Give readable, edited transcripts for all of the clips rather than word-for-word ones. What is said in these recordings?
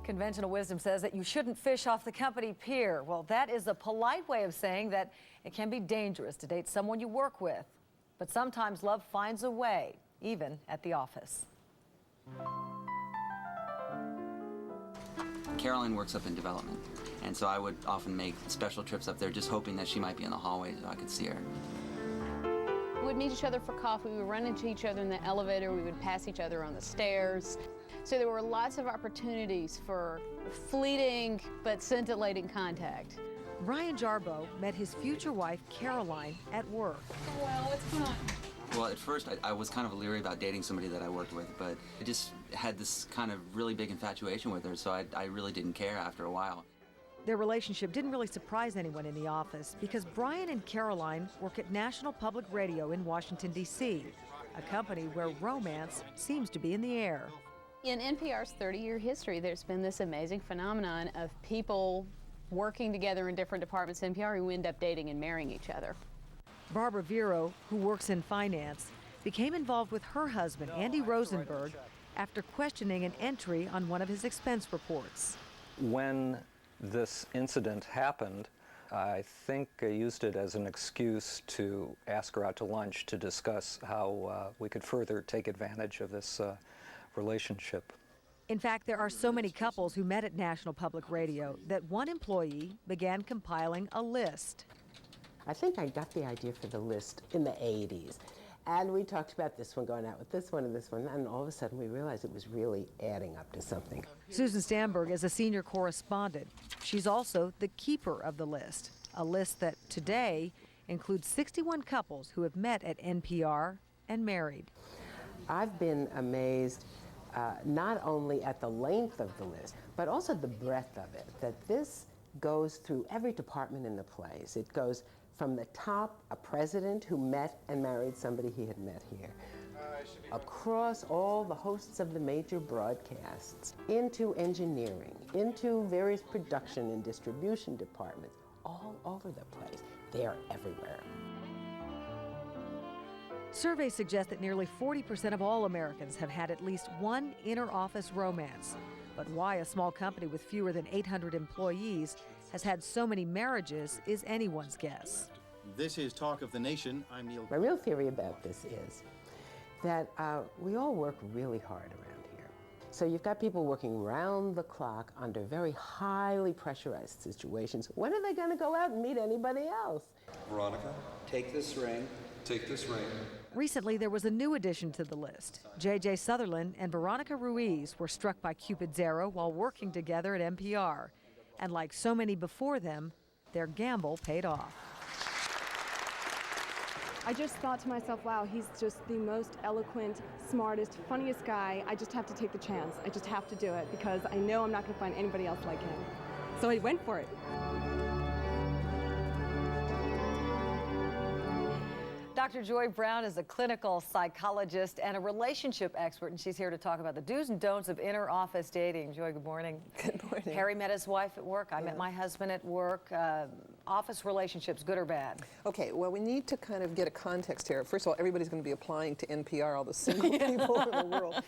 Conventional wisdom says that you shouldn't fish off the company pier. Well, that is a polite way of saying that it can be dangerous to date someone you work with. But sometimes love finds a way, even at the office. Caroline works up in development, and so I would often make special trips up there just hoping that she might be in the hallway so I could see her. We would meet each other for coffee, we would run into each other in the elevator, we would pass each other on the stairs. So there were lots of opportunities for fleeting but scintillating contact. Ryan Jarbo met his future wife, Caroline, at work. Well, what's going on? Well, at first I was kind of leery about dating somebody that I worked with, but I just had this kind of really big infatuation with her, so I really didn't care after a while. Their relationship didn't really surprise anyone in the office because Brian and Caroline work at National Public Radio in Washington, D.C., a company where romance seems to be in the air. In NPR's 30-year history, there's been this amazing phenomenon of people working together in different departments of NPR who end up dating and marrying each other. Barbara Vero, who works in finance, became involved with her husband, Andy Rosenberg, after questioning an entry on one of his expense reports. When this incident happened, I think I used it as an excuse to ask her out to lunch to discuss how we could further take advantage of this relationship. In fact, there are so many couples who met at National Public Radio that one employee began compiling a list. I think I got the idea for the list in the 80s. And we talked about this one going out with this one and this one, and all of a sudden we realized it was really adding up to something. Susan Stamberg is a senior correspondent. She's also the keeper of the list, a list that today includes 61 couples who have met at NPR and married. I've been amazed not only at the length of the list, but also the breadth of it, that this goes through every department in the place. It goes from the top, a president who met and married somebody he had met here, across all the hosts of the major broadcasts, into engineering, into various production and distribution departments, all over the place. They are everywhere. Surveys suggest that nearly 40% of all Americans have had at least one inter-office romance. But why a small company with fewer than 800 employees has had so many marriages is anyone's guess. This is Talk of the Nation. I'm Neil. My real theory about this is that we all work really hard around here. So you've got people working round the clock under very highly pressurized situations. When are they going to go out and meet anybody else? Veronica, take this ring. Take this ring. Recently, there was a new addition to the list. J.J. Sutherland and Veronica Ruiz were struck by Cupid's arrow while working together at NPR. And like so many before them, their gamble paid off. I just thought to myself, wow, he's just the most eloquent, smartest, funniest guy. I just have to take the chance. I just have to do it because I know I'm not going to find anybody else like him. So I went for it. Dr. Joy Brown is a clinical psychologist and a relationship expert, and she's here to talk about the do's and don'ts of inter-office dating. Joy, good morning. Good morning. Harry met his wife at work. I met my husband at work. Office relationships, good or bad? Okay, well, we need to kind of get a context here. First of all, everybody's going to be applying to NPR, all the single people in the world.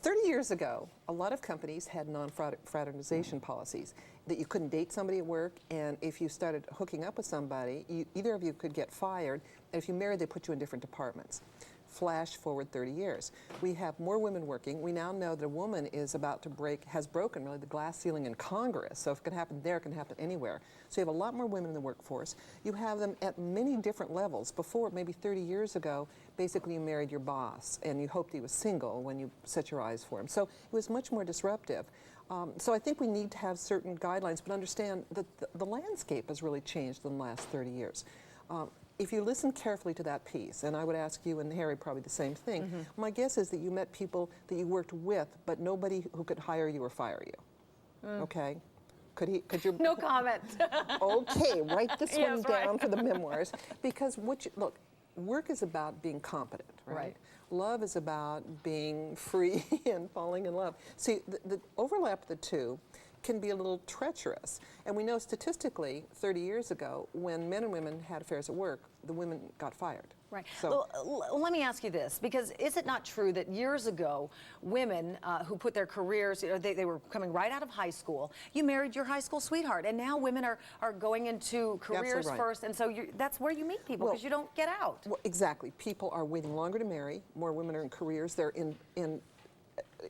30 years ago, a lot of companies had non-fraternization policies, that you couldn't date somebody at work, and if you started hooking up with somebody, either of you could get fired, and if you married, they put you in different departments. Flash forward 30 years. We have more women working. We now know that a woman is about to has broken really the glass ceiling in Congress. So if it can happen there, it can happen anywhere. So you have a lot more women in the workforce. You have them at many different levels. Before, maybe 30 years ago, basically you married your boss and you hoped he was single when you set your eyes for him. So it was much more disruptive. So I think we need to have certain guidelines, but understand that the landscape has really changed in the last 30 years. If you listen carefully to that piece, and I would ask you and Harry probably the same thing, my guess is that you met people that you worked with, but nobody who could hire you or fire you. Okay? Could you? No comment. Okay, write this one down right. for the memoirs. Because look, work is about being competent, right? Love is about being free and falling in love. See, the overlap of the two can be a little treacherous. And we know statistically, 30 years ago, when men and women had affairs at work, the women got fired. Right. So, Let me ask you this, because is it not true that years ago, women who put their careers, they were coming right out of high school, you married your high school sweetheart, and now women are going into careers right. first, and so that's where you meet people, because you don't get out. well, exactly. People are waiting longer to marry. More women are in careers. They're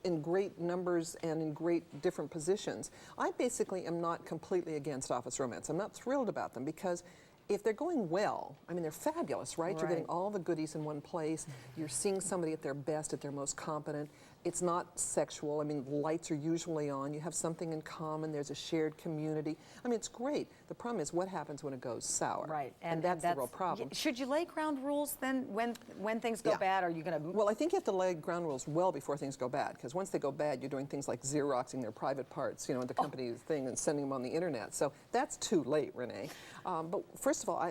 in great numbers and in great different positions. I basically am not completely against office romance. I'm not thrilled about them because if they're going well, I mean, they're fabulous, right? You're getting all the goodies in one place. You're seeing somebody at their best, at their most competent. It's not sexual. I mean, lights are usually on. You have something in common. There's a shared community. I mean, it's great. The problem is what happens when it goes sour. Right. And that's the real problem. Should you lay ground rules then when things go bad? Are you going to... Well, I think you have to lay ground rules well before things go bad, because once they go bad, you're doing things like Xeroxing their private parts, you know, the company thing and sending them on the internet. So that's too late, Renee. But first of all,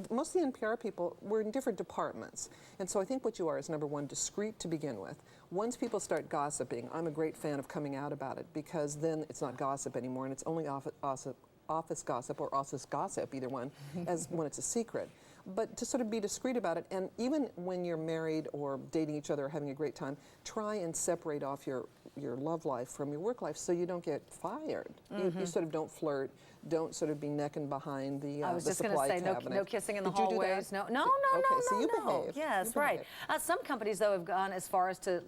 most of the NPR people, we're in different departments. And so I think what you are is, number one, discreet to begin with. Once people start gossiping, I'm a great fan of coming out about it, because then it's not gossip anymore, and it's only office gossip or office gossip, either one, as when it's a secret. But to sort of be discreet about it, and even when you're married or dating each other or having a great time, try and separate off your love life from your work life so you don't get fired. You sort of don't flirt, don't sort of be necking behind the I was just supply going to say, cabinet. no kissing in the Did you do hallways. that? No, Okay, so you behaved. Yes, You right. behaved. Some companies, though, have gone as far as to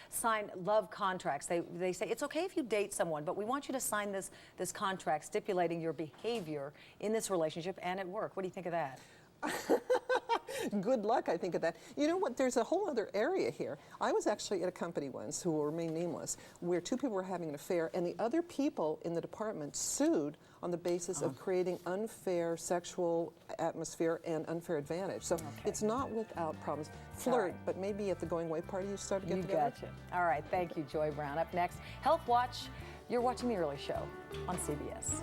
sign love contracts. They say it's okay if you date someone, but we want you to sign this contract stipulating your behavior in this relationship and at work. What do you think of that? Good luck, I think, of that. You know what? There's a whole other area here. I was actually at a company once, who will remain nameless, where two people were having an affair, and the other people in the department sued on the basis of creating unfair sexual atmosphere and unfair advantage. So it's not without problems. Flirt, but maybe at the going away party you start to get together. You gotcha. All right, thank you, Joy Brown. Up next, Health Watch. You're watching The Early Show on CBS.